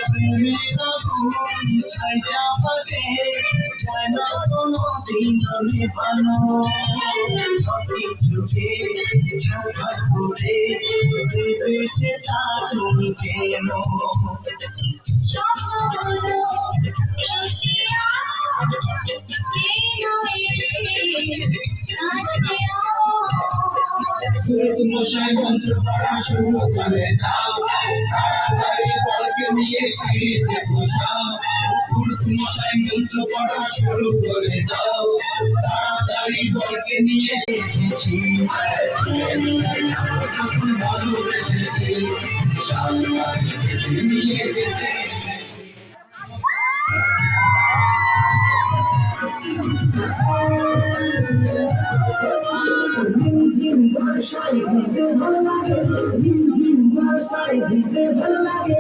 প্রেমের আগুন ছাই চাপাতে যায় না কোনো দিন নেভানো সঠিক যুগে ছাড়া করে ভেবেছে তা তুমি যেন মশাই মন্ত্র পড়া শুরু করে দাও তাড়াতাড়ি বরকে নিয়ে ফিরিতে বসাও মশাই মন্ত্র পড়া শুরু করে দাও তাড়াতাড়ি বরকে নিয়ে এসেছি ভালোবেসেছি সামনে নিয়ে যেতে রিমঝিম বর্ষায় ভিজতে ভালো লাগে রিমঝিম বর্ষায় ভিজতে ভালো লাগে